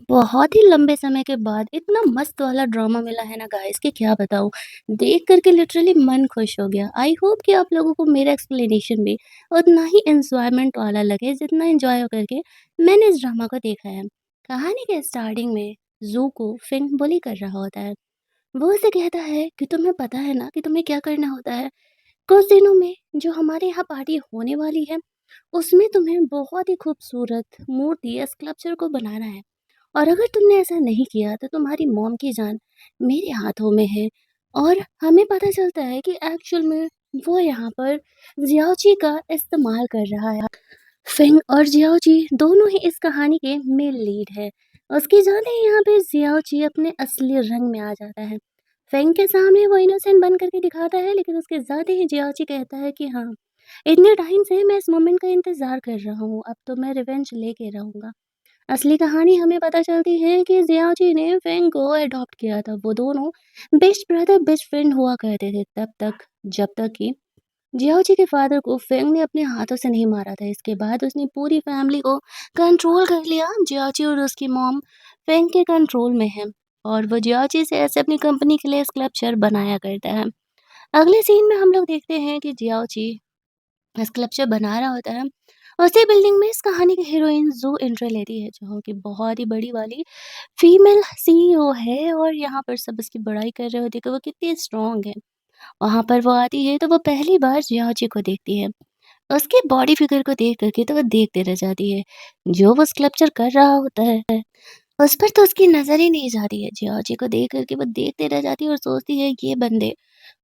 बहुत ही लंबे समय के बाद इतना मस्त वाला ड्रामा मिला है ना गाइस कि क्या बताऊँ। देख कर के लिटरली मन खुश हो गया। आई होप कि आप लोगों को मेरा एक्सप्लेनेशन भी उतना ही एन्जॉयमेंट वाला लगे जितना एन्जॉय करके मैंने इस ड्रामा को देखा है। कहानी के स्टार्टिंग में ज़ू को फिंग बुली कर रहा होता है। वो उसे कहता है कि तुम्हें पता है ना कि तुम्हें क्या करना होता है? कुछ दिनों में जो हमारे यहाँ पार्टी होने वाली है, उसमें तुम्हें बहुत ही खूबसूरत मूर्ति या स्कल्पचर को बनाना है। और अगर तुमने ऐसा नहीं किया तो तुम्हारी मॉम की जान मेरे हाथों में है। और हमें पता चलता है कि एक्चुअल में वो यहाँ पर जियाओची का इस्तेमाल कर रहा है। फिंग और जियाओची दोनों ही इस कहानी के मेन लीड है। उसकी जाते ही यहाँ पे जियाओची अपने असली रंग में आ जाता है। फिंग के सामने वो इनोसेंट बन करके दिखाता है, लेकिन उसके जाते ही जियाओची कहता है कि हाँ, इतने टाइम से मैं इस मोमेंट का इंतजार कर रहा हूँ, अब तो मैं रिवेंज लेके रहूंगा। असली कहानी हमें पता चलती है कि जियाओजी ने फेंग को अडॉप्ट किया था। वो दोनों बेस्ट ब्रदर बेस्ट फ्रेंड हुआ करते थे तब तक, जब तक कि जियाओजी के फादर को फेंग ने अपने हाथों से नहीं मारा था। इसके बाद उसने पूरी फैमिली को कंट्रोल कर लिया। जियाओजी और उसकी मॉम फेंग के कंट्रोल में है और वो जियाओजी से ऐसे अपनी कंपनी के लिए स्कल्पचर बनाया करता है। अगले सीन में हम लोग देखते हैं कि जियाओजी स्कल्पचर बना रहा होता है। उसी बिल्डिंग में इस कहानी की हीरोइन ज़ू एंट्री लेती है, जो कि बहुत ही बड़ी वाली फीमेल सीईओ है और यहाँ पर सब उसकी बड़ाई कर रहे होते हैं कि वो कितनी स्ट्रॉन्ग है। वहाँ पर वो आती है तो वो पहली बार जियाओजी को देखती है। उसके बॉडी फिगर को देख कर के तो वो देखते रह जाती है। जो वो स्कल्पचर कर रहा होता है, उस पर तो उसकी नज़र ही नहीं जाती है। जियाओजी को देख कर के वो देखते रह जाती है और सोचती है ये बंदे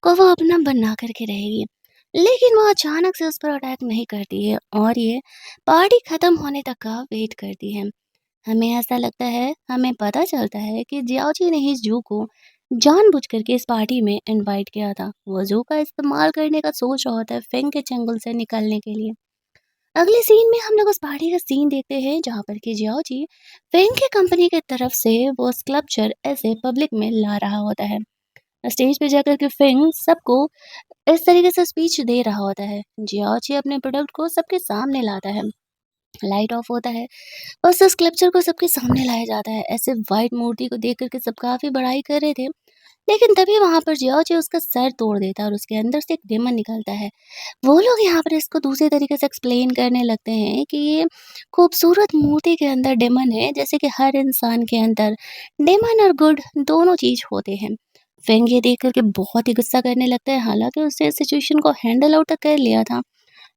को वो अपना बना करके रहेगी। लेकिन वो अचानक से उस पर अटैक नहीं करती है और ये पार्टी खत्म होने तक का वेट करती है। हमें ऐसा लगता है, हमें पता चलता है कि जियाओजी ने ही जू को जानबूझ करके इस पार्टी में इनवाइट किया था। वो जू का इस्तेमाल करने का सोच रहा होता है फेंग के चंगुल से निकलने के लिए। अगले सीन में हम लोग उस पार्टी का सीन देखते हैं जहाँ पर कि जियाओजी फेंग की कंपनी की तरफ से वो स्कल्पचर ऐसे पब्लिक में ला रहा होता है। स्टेज पे जाकर के फेंग सबको इस तरीके से स्पीच दे रहा होता है। जियाओची अपने प्रोडक्ट को सबके सामने लाता है। लाइट ऑफ होता है और उस स्कल्पचर को सबके सामने लाया जाता है। ऐसे व्हाइट मूर्ति को देख कर के सब काफ़ी बड़ाई कर रहे थे। लेकिन तभी वहाँ पर जियाओची उसका सर तोड़ देता है और उसके अंदर से एक डेमन निकलता है। वो लोग यहाँ पर इसको दूसरे तरीके से एक्सप्लेन करने लगते हैं कि ये खूबसूरत मूर्ति के अंदर डेमन है, जैसे कि हर इंसान के अंदर डेमन और गुड दोनों चीज़ होते हैं। फेंग ये देख कर के बहुत ही गुस्सा करने लगता है, हालाँकि उसने इस सिचुएशन को हैंडल आउट तक कर लिया था।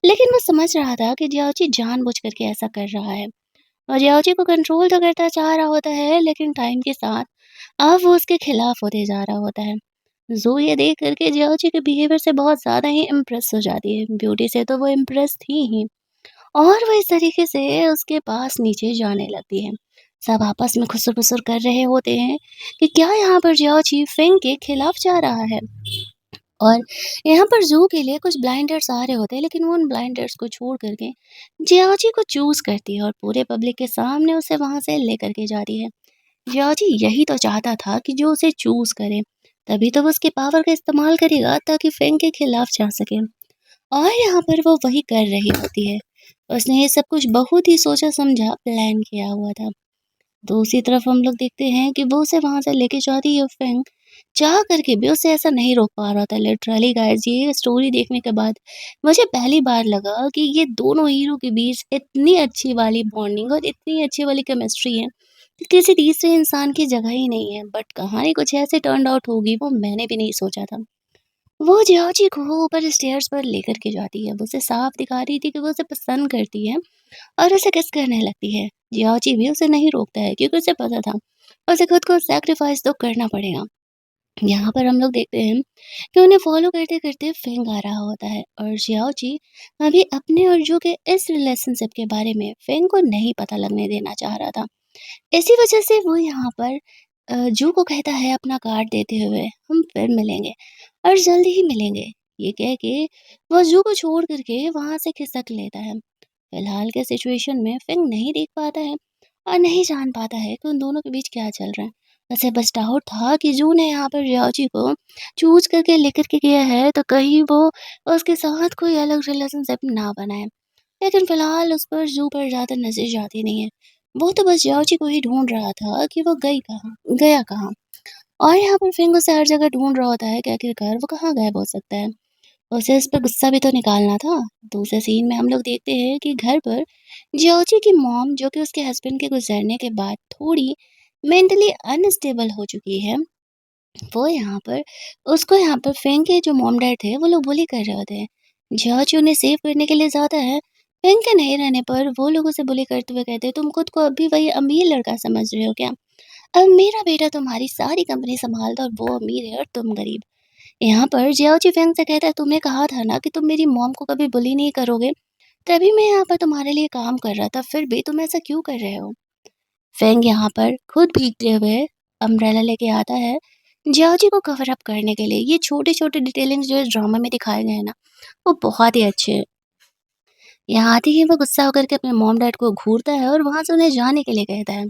लेकिन वो समझ रहा था कि जियाओची जानबूझ करके ऐसा कर रहा है और जियाओची को कंट्रोल तो करता चाह रहा होता है, लेकिन टाइम के साथ अब वो उसके खिलाफ होते जा रहा होता है। ज़ू ये देख कर के जियाओची के बिहेवियर से बहुत ज़्यादा ही इम्प्रेस हो जाती है। ब्यूटी से तो वो इम्प्रेस थी ही और वो इस तरीके से उसके पास नीचे जाने लगती है। सब आपस में खुसर-फुसर कर रहे होते हैं कि क्या यहाँ पर जियाओची फेंग के खिलाफ जा रहा है। और यहाँ पर ज़ू के लिए कुछ ब्लाइंडर्स आ रहे होते हैं, लेकिन वो उन ब्लाइंडर्स को छोड़ कर के जियाओची को चूज़ करती है और पूरे पब्लिक के सामने उसे वहाँ से लेकर के जाती है। जियाओची यही तो चाहता था कि जो उसे चूज़ करे, तभी तो वो उसके पावर का इस्तेमाल करेगा ताकि फेंग के खिलाफ जा सके। और यहाँ पर वो वही कर रही होती है। उसने ये सब कुछ बहुत ही सोचा-समझा प्लान किया हुआ था। दूसरी तरफ हम लोग देखते हैं कि वो उसे वहाँ से लेके जाती है फेंग, चाह करके भी उसे ऐसा नहीं रोक पा रहा था। लिटरली गाइस, ये स्टोरी देखने के बाद मुझे पहली बार लगा कि ये दोनों हीरो के बीच इतनी अच्छी वाली बॉन्डिंग और इतनी अच्छी वाली केमिस्ट्री है कि किसी तीसरे इंसान की जगह ही नहीं है। बट कहानी कुछ ऐसे टर्न आउट होगी वो मैंने भी नहीं सोचा था। वो जियाची को ऊपर स्टेयर्स पर लेकर के जाती है। वो उसे साफ दिखा रही थी कि वो उसे पसंद करती है और उसे किस करने लगती है। जियाची भी उसे नहीं रोकता है क्योंकि उसे पता था उसे खुद को सैक्रिफाइस तो करना पड़ेगा। यहाँ पर हम लोग देखते हैं कि उन्हें फॉलो करते-करते फेंग आ रहा होता है और जियाओची अभी अपने और जू के इस रिलेशनशिप के बारे में फेंग को नहीं पता लगने देना चाह रहा था। इसी वजह से वो यहाँ पर जू को कहता है अपना कार्ड देते हुए, हम फिर मिलेंगे और जल्दी ही मिलेंगे। ये कह के वो जू को छोड़ कर के वहाँ से खिसक लेता है। फिलहाल के सिचुएशन में फिंग नहीं देख पाता है और नहीं जान पाता है कि उन दोनों के बीच क्या चल रहा है। उसे बस डाउट था कि जू ने यहाँ पर रियाची को चूज करके लेकर के गया है तो कहीं वो उसके साथ कोई अलग रिलेशनशिप ना बनाए। लेकिन फिलहाल उस पर जू पर ज़्यादा नज़र जाती नहीं है। वो तो बस जाओची को ही ढूँढ रहा था कि वो गया कहाँ? और यहाँ पर फिंग उसे हर जगह ढूँढ रहा होता है कि आखिरकार वो कहाँ गायब हो सकता है। उसे इस पे गुस्सा भी तो निकालना था। दूसरे सीन में हम लोग देखते हैं कि घर पर जियोची की मॉम जो कि उसके हस्बैंड के गुजरने के बाद थोड़ी मेंटली अनस्टेबल हो चुकी है, वो यहाँ पर उसको यहाँ पर फेंग के जो मॉम डैड थे वो लोग बुली कर रहे होते हैं। जियोची उन्हें सेव करने के लिए जाता है। फेंग के नहीं रहने पर वो लोग उसे बुली करते हुए कहते हैं, तुम खुद को अभी वही अमीर लड़का समझ रहे हो क्या? अब मेरा बेटा तुम्हारी सारी कंपनी संभालता और वो अमीर है और तुम गरीब। यहाँ पर जियाओची फेंग से कहता है, तुमने कहा था ना कि तुम मेरी मॉम को कभी बुली नहीं करोगे, तभी मैं यहाँ पर तुम्हारे लिए काम कर रहा था, फिर भी तुम ऐसा क्यों कर रहे हो? फेंग यहाँ पर खुद भीगते हुए अम्ब्रेला लेके आता है जियाओची को कवर अप करने के लिए। ये छोटे छोटे डिटेलिंग्स जो इस ड्रामा में दिखाए गए हैं ना, वो बहुत ही अच्छे हैं। यहाँ आते ही वो गुस्सा होकर के अपने मॉम डैड को घूरता है और वहां से उन्हें जाने के लिए कहता है।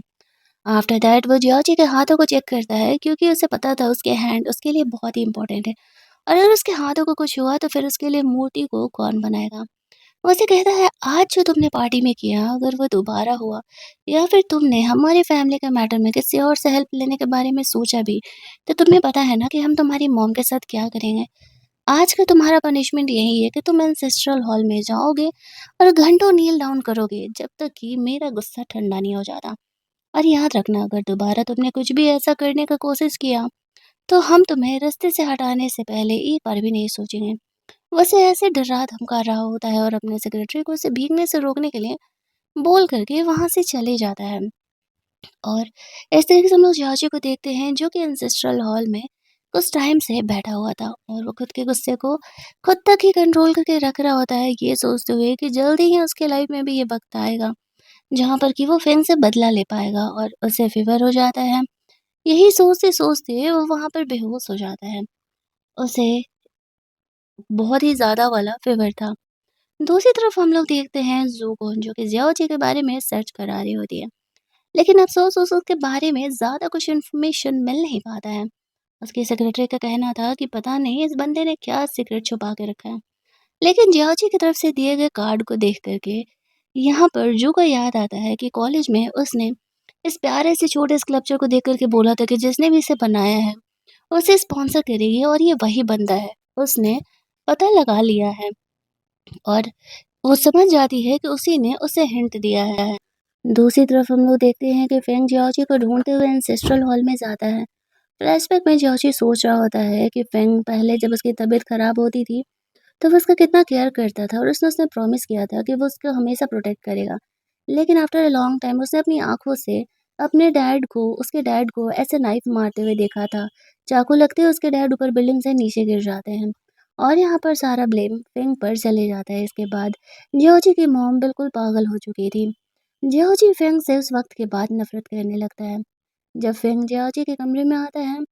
आफ्टर दैट वो जियाओची के हाथों को चेक करता है क्योंकि उसे पता था उसके हैंड उसके लिए बहुत ही इंपॉर्टेंट है। और अगर उसके हाथों को कुछ हुआ तो फिर उसके लिए मूर्ति को कौन बनाएगा? वो उसे कहता है, आज जो तुमने पार्टी में किया अगर वो दोबारा हुआ या फिर तुमने हमारी फैमिली के मैटर में किसी और से हेल्प लेने के बारे में सोचा भी, तो तुम्हें पता है ना कि हम तुम्हारी मॉम के साथ क्या करेंगे। आज का तुम्हारा पनिशमेंट यही है कि तुम एंसेस्ट्रल हॉल में जाओगे और घंटों नील डाउन करोगे जब तक कि मेरा गुस्सा ठंडा नहीं हो जाता। और याद रखना, अगर दोबारा तुमने कुछ भी ऐसा करने का कोशिश किया तो हम तुम्हें रास्ते से हटाने से पहले एक बार भी नहीं सोचेंगे। वो उसे ऐसे डरा धमका रहा होता है और अपने सेक्रेटरी को उसे भीगने से रोकने के लिए बोल करके वहां से चले जाता है। और इस तरीके से हम लोग जाजी को देखते हैं जो कि एंसेस्ट्रल हॉल में कुछ टाइम से बैठा हुआ था और वो खुद के गुस्से को खुद तक ही कंट्रोल करके रख रहा होता है, ये सोचते हुए कि जल्दी ही उसके लाइफ में भी ये वक्त आएगा जहाँ पर कि वो फिर से बदला ले पाएगा और उसे फीवर हो जाता है। यही सोचते-सोचते वो वहाँ पर बेहोश हो जाता है। उसे बहुत ही ज़्यादा वाला फ़ीवर था। दूसरी तरफ हम लोग देखते हैं ज़ूको जो कि ज़ियाओ जी के बारे में सर्च करा रही होती है। लेकिन अफ़सोस उसे उसके बारे में ज़्यादा कुछ इन्फॉर्मेशन मिल नहीं पाता है। उसकी सेक्रेटरी का कहना था कि पता नहीं इस बंदे ने क्या सीक्रेट छुपा के रखा है। लेकिन ज़ियाओ जी की तरफ से दिए गए कार्ड को देख कर के यहाँ पर जू को याद आता है कि कॉलेज में उसने इस प्यारे से छोटे स्कल्पचर को देख कर के बोला था कि जिसने भी इसे बनाया है उसे स्पॉन्सर करेगी और ये वही बंदा है। उसने पता लगा लिया है और वो समझ जाती है कि उसी ने उसे हिंट दिया है। दूसरी तरफ हम लोग देखते हैं कि फेंग जियाओची को ढूंढते हुए एंसेस्ट्रल हॉल में जाता है। फ्लैशबैक में जियाओची सोच रहा होता है कि फेंग पहले जब उसकी तबीयत खराब होती थी तो वो उसका कितना केयर करता था और उसने उसने प्रॉमिस किया था कि वो उसको हमेशा प्रोटेक्ट करेगा। लेकिन आफ्टर अ लॉन्ग टाइम उसने अपनी आँखों से उसके डैड को ऐसे नाइफ मारते हुए देखा था। चाकू लगते ही उसके डैड ऊपर बिल्डिंग से नीचे गिर जाते हैं और यहाँ पर सारा ब्लेम फेंग पर चले जाता है। इसके बाद जियोजी की मॉम बिल्कुल पागल हो चुकी थी। जियोजी फेंग से उस वक्त के बाद नफरत करने लगता है। जब फेंग जियोजी के कमरे में आता है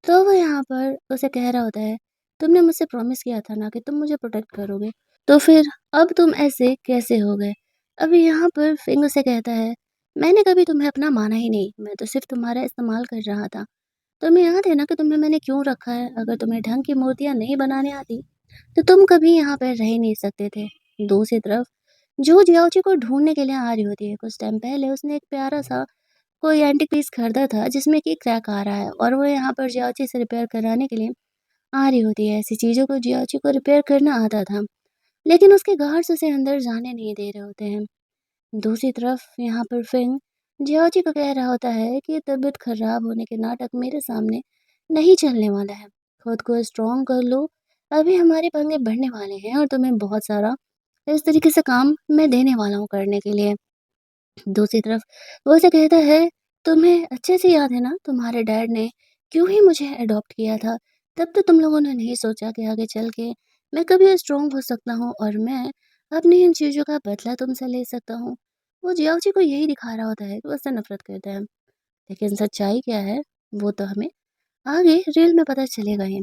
तो वो यहाँ पर उसे कह रहा होता है, तुमने मुझसे प्रॉमिस किया था ना कि तुम मुझे प्रोटेक्ट करोगे, तो फिर अब तुम ऐसे कैसे हो गए? अभी यहाँ पर फिंग उसे कहता है, मैंने कभी तुम्हें अपना माना ही नहीं, मैं तो सिर्फ तुम्हारा इस्तेमाल कर रहा था। तुम्हें याद है ना कि तुम्हें मैंने क्यों रखा है? अगर तुम्हें ढंग की मूर्तियाँ नहीं बनाने आती, तो तुम कभी यहाँ पर रह ही नहीं सकते थे। दूसरी तरफ जो जियाओची को ढूंढने के लिए आ रही होती है, कुछ टाइम पहले उसने एक प्यारा सा कोई एंटीक पीस खरीदा था जिसमें कि क्रैक आ रहा है और वो यहाँ पर जियाओची से रिपेयर कराने के लिए आ रही होती है। ऐसी चीज़ों को जियाची को रिपेयर करना आता था, लेकिन उसके गार्ड्स उसे अंदर जाने नहीं दे रहे होते हैं। दूसरी तरफ यहाँ पर फिंग जियाची को कह रहा होता है कि तबीयत खराब होने के नाटक मेरे सामने नहीं चलने वाला है। खुद को स्ट्रॉन्ग कर लो, अभी हमारे पंगे बढ़ने वाले हैं और तुम्हें बहुत सारा इस तरीके से काम मैं देने वाला हूँ करने के लिए। दूसरी तरफ वो उसे कहता है, तुम्हें अच्छे से याद है ना तुम्हारे डैड ने क्यों ही मुझे अडॉप्ट किया था। तब तो तुम लोगों ने नहीं सोचा कि आगे चल के मैं कभी स्ट्रॉन्ग हो सकता हूँ और मैं अपनी इन चीज़ों का बदला तुमसे ले सकता हूँ। वो जियाओ को यही दिखा रहा होता है कि वो उससे नफरत करता है, लेकिन सच्चाई क्या है वो तो हमें आगे रील में पता चलेगा ही।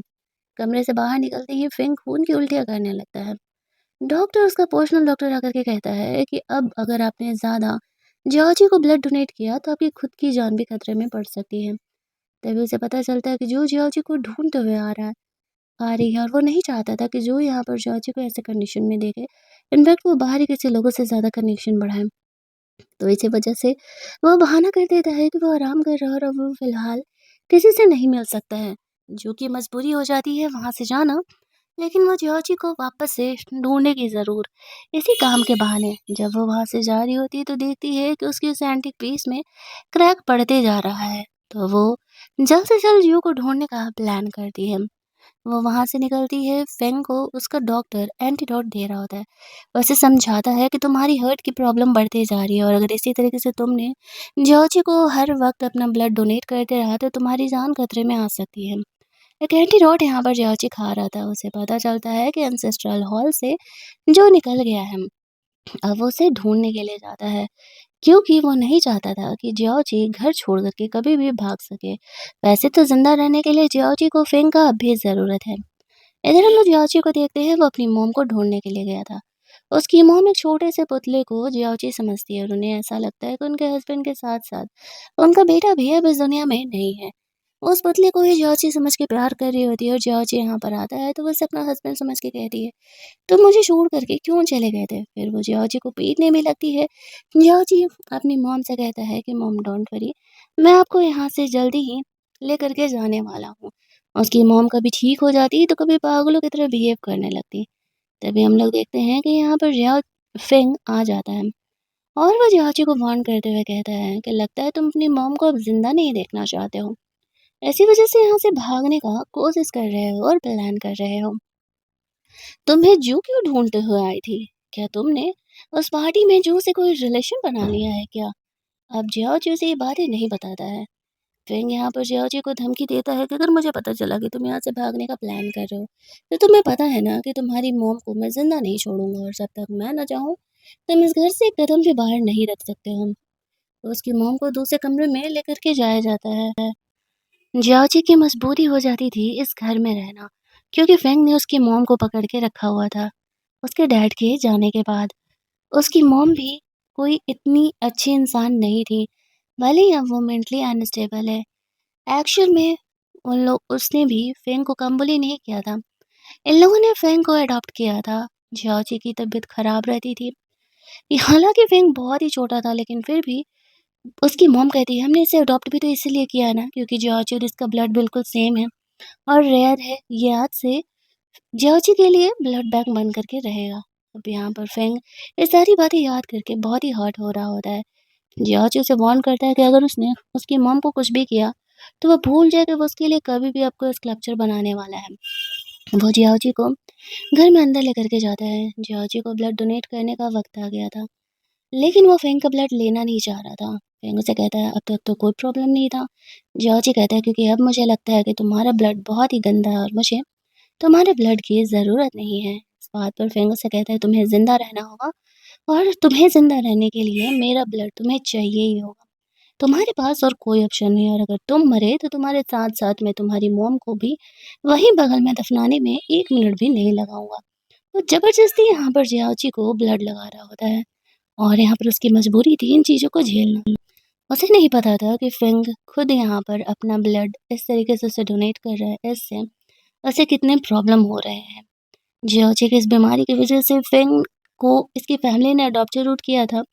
कमरे से बाहर निकलते ही फिंग खून की उल्टियाँ करने लगता है। डॉक्टर उसका पर्सनल डॉक्टर आकर के कहता है कि अब अगर आपने ज़्यादा जॉर्जी को ब्लड डोनेट किया तो आपकी खुद की जान भी खतरे में पड़ सकती है। तभी उसे पता चलता है कि जो जॉर्जी को ढूंढते हुए आ रही है और वो नहीं चाहता था कि जो यहाँ पर जॉर्जी को ऐसे कंडीशन में देखे। इनफैक्ट वो बाहरी किसी लोगों से ज़्यादा कनेक्शन बढ़ाए। तो इसी वजह से वो बहाना कर देता है कि वो आराम कर रहा है और अब वो फ़िलहाल किसी से नहीं मिल सकता है, जो कि मजबूरी हो जाती है वहाँ से जाना। लेकिन वो जियोची को वापस से ढूँढेगी ज़रूर, इसी काम के बहाने। जब वो वहाँ से जा रही होती है तो देखती है कि उसकी उस एंटीक पीस में क्रैक पड़ते जा रहा है, तो वो जल्द से जल्द जियो को ढूँढने का प्लान करती है। वो वहाँ से निकलती है, फेंग को उसका डॉक्टर एंटीडोट दे रहा होता है। वो उसे समझाता है कि तुम्हारी हार्ट की प्रॉब्लम बढ़ती जा रही है और अगर इसी तरीके से तुमने जियोची को हर वक़्त अपना ब्लड डोनेट करते रहा तो तुम्हारी जान खतरे में आ सकती है। एक एंटीडोट यहाँ पर जियोची खा रहा था, उसे पता चलता है कि एंसेस्ट्रल हॉल से जो निकल गया है, अब वो उसे ढूँढने के लिए जाता है, क्योंकि वो नहीं चाहता था कि जियोची घर छोड़ कर के कभी भी भाग सके। वैसे तो ज़िंदा रहने के लिए जियोची को फेंग का अब भी ज़रूरत है। इधर हम लोग जियाची को देखते हैं, वो अपनी मॉम को ढूँढने के लिए गया था। उसकी मॉम एक छोटे से पुतले को जियाची समझती है और उन्हें ऐसा लगता है कि उनके हस्बैंड के साथ-साथ उनका बेटा भी अब इस दुनिया में नहीं है। उस पुतले को ही जियाची समझ के प्यार कर रही होती है और जियाची यहाँ पर आता है तो वो उसे अपना हस्बैंड समझ के कहती है, "तुम मुझे छोड़ कर के क्यों चले गए थे?" फिर वो जियाची को पीटने भी लगती है। जियाची अपनी मॉम से कहता है कि मॉम डोंट वरी, मैं आपको यहाँ से जल्दी ही लेकर के जाने वाला हूँ। उसकी मॉम कभी ठीक हो जाती तो कभी पागलों की तरह बिहेव करने लगती। तभी हम लोग देखते हैं कि यहाँ पर जियाओ फेंग आ जाता है और वो जियाची को वार्न करते हुए कहता है कि लगता है तुम अपनी मॉम को अब जिंदा नहीं देखना चाहते हो। ऐसी वजह से यहाँ से भागने का कोशिश कर रहे हो और प्लान कर रहे हो। तुम्हें जू क्यों ढूंढते हुए आई थी? क्या तुमने उस पार्टी में जू से कोई रिलेशन बना लिया है क्या? अब जियाची उसे ये बातें नहीं बताता है। फिर यहाँ पर जियाची को धमकी देता है कि अगर मुझे पता चला कि तुम यहाँ से भागने का प्लान कर रहे हो, तो तुम्हें पता है ना कि तुम्हारी मॉम को मैं ज़िंदा नहीं छोड़ूँगा और जब तक मैं ना चाहूँ, तुम इस घर से एक कदम भी बाहर नहीं रख सकते हो। तो उसकी मॉम को दूसरे कमरे में लेकर के जाया जाता है। जियाची की मजबूरी हो जाती थी इस घर में रहना, क्योंकि फेंग ने उसकी मॉम को पकड़ के रखा हुआ था। उसके डैड के जाने के बाद उसकी मॉम भी कोई इतनी अच्छी इंसान नहीं थी, भले ही अब वो मेंटली अनस्टेबल है। एक्चुअल में उन लोग उसने भी फेंग को कम बुली नहीं किया था। इन लोगों ने फेंग को अडॉप्ट किया था। जियाची की तबीयत खराब रहती थी। हालाँकि फेंग बहुत ही छोटा था लेकिन फिर भी उसकी मॉम कहती है हमने इसे अडॉप्ट भी तो इसीलिए किया है ना क्योंकि जियाची और इसका ब्लड बिल्कुल सेम है और रेयर है। ये आज से जियाची के लिए ब्लड बैंक बन करके रहेगा। अब यहाँ पर फेंग ये सारी बातें याद करके बहुत ही हर्ट हो रहा होता है। जियाची उसे वार्न करता है कि अगर उसने उसकी मॉम को कुछ भी किया, तो वो भूल जाए कि वो उसके लिए कभी भी आपको स्कल्पचर बनाने वाला है। वो जियाची को घर में अंदर लेकर के जाता है। जियाची को ब्लड डोनेट करने का वक़्त आ गया था, लेकिन वो फेंग का ब्लड लेना नहीं चाह रहा था। फेंग उसे कहता है, "अब तक तो कोई प्रॉब्लम नहीं था।" जियाची कहता है, "क्योंकि अब मुझे लगता है कि तुम्हारा ब्लड बहुत ही गंदा है और मुझे तुम्हारे ब्लड की ज़रूरत नहीं है।" इस बात पर फेंग उसे कहता है, "तुम्हें ज़िंदा रहना होगा और तुम्हें ज़िंदा रहने के लिए मेरा ब्लड तुम्हें चाहिए ही होगा। तुम्हारे पास और कोई ऑप्शन नहीं है और अगर तुम मरे तो तुम्हारे साथ-साथ मैं तुम्हारी मॉम को भी वहीं बगल में दफनाने में 1 मिनट भी नहीं लगाऊँगा।" तो ज़बरदस्ती यहाँ पर जियाची को ब्लड लगा रहा होता है और यहाँ पर उसकी मजबूरी थी इन चीज़ों को झेलना। उसे नहीं पता था कि फेंग खुद यहाँ पर अपना ब्लड इस तरीके से उसे डोनेट कर रहा है, इससे उसे कितने प्रॉब्लम हो रहे हैं। जियोची की इस बीमारी की वजह से फेंग को इसकी फैमिली ने अडॉप्ट ज़रूर किया था,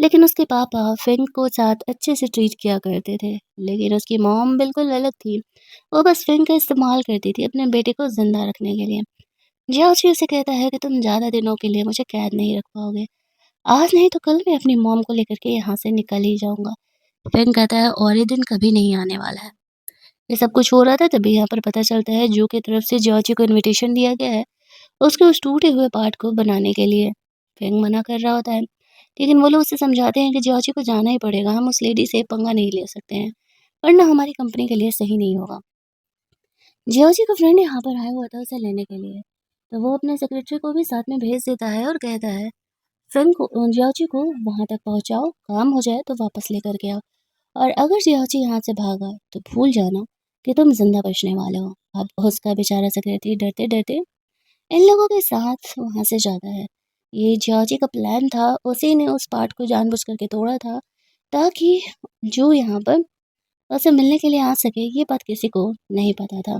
लेकिन उसके पापा फेंग को साथ अच्छे से ट्रीट किया करते थे। लेकिन उसकी मॉम बिल्कुल अलग थी। वो बस फेंग का इस्तेमाल करती थी अपने बेटे को ज़िंदा रखने के लिए। जियाची उसे कहता है कि तुम ज़्यादा दिनों के लिए मुझे कैद नहीं रख पाओगे। आज नहीं तो कल मैं अपनी मॉम को लेकर के यहाँ से निकल ही जाऊँगा। फेंग कहता है और ये दिन कभी नहीं आने वाला है। ये सब कुछ हो रहा था तभी यहाँ पर पता चलता है जू की तरफ से जियोची को इन्विटेशन दिया गया है उसके उस टूटे हुए पार्ट को बनाने के लिए। फेंग मना कर रहा होता है, लेकिन वो लोग उसे समझाते हैं कि जियोची को जाना ही पड़ेगा, हम उस लेडी से पंगा नहीं ले सकते हैं, वरना हमारी कंपनी के लिए सही नहीं होगा। जियोची का फ्रेंड यहाँ पर आया हुआ था उसे लेने के लिए, तो वो अपने सेक्रेटरी को भी साथ में भेज देता है और कहता है फेंग को जियोची को वहाँ तक पहुँचाओ, काम हो जाए तो वापस लेकर के आओ और अगर जियोची यहाँ से भागा तो भूल जाना कि तुम जिंदा बचने वाले हो। अब उसका बेचारा सेक्रेटरी डरते-डरते इन लोगों के साथ वहाँ से जाता है। ये जॉर्जी का प्लान था, उसी ने उस पार्ट को जानबूझ करके तोड़ा था, ताकि जो यहाँ पर उसे मिलने के लिए आ सके, ये बात किसी को नहीं पता था।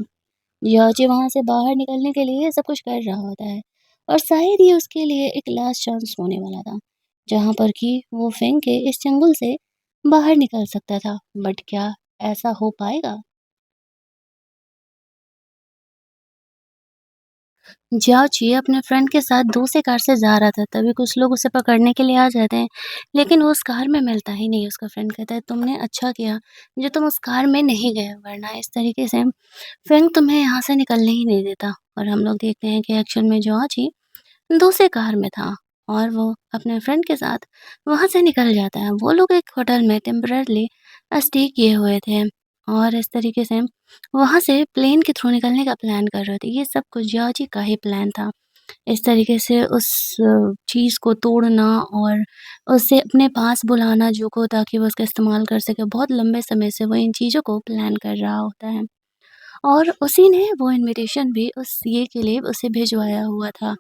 जॉर्जी वहाँ से बाहर निकलने के लिए सब कुछ कर रहा होता है और शायद ये उसके लिए एक लास्ट चांस होने वाला था। जहाँ पर कि वो फेंग के इस चंगुल से बाहर निकल सकता था। बट क्या ऐसा हो पाएगा? जियाची अपने फ्रेंड के साथ दूसरी कार से जा रहा था, तभी कुछ लोग उसे पकड़ने के लिए आ जाते हैं, लेकिन वो उस कार में मिलता ही नहीं। उसका फ्रेंड कहता है, तुमने अच्छा किया जो तुम उस कार में नहीं गए, वरना इस तरीके से फेंग तुम्हें यहाँ से निकलने ही नहीं देता। और हम लोग देखते हैं कि एक्शन में जियाची दूसरी कार में था और वो अपने फ्रेंड के साथ वहाँ से निकल जाता है। वो लोग एक होटल में टेम्पररीली स्टे किए हुए थे और इस तरीके से वहाँ से प्लेन के थ्रू निकलने का प्लान कर रहे थे। ये सब कुछ जियाची का ही प्लान था। इस तरीके से उस चीज़ को तोड़ना और उसे अपने पास बुलाना जो को, ताकि वो उसका इस्तेमाल कर सके। बहुत लंबे समय से वो इन चीज़ों को प्लान कर रहा होता है और उसी ने वो इन्विटेशन भी उस ये के लिए उसे भिजवाया हुआ था।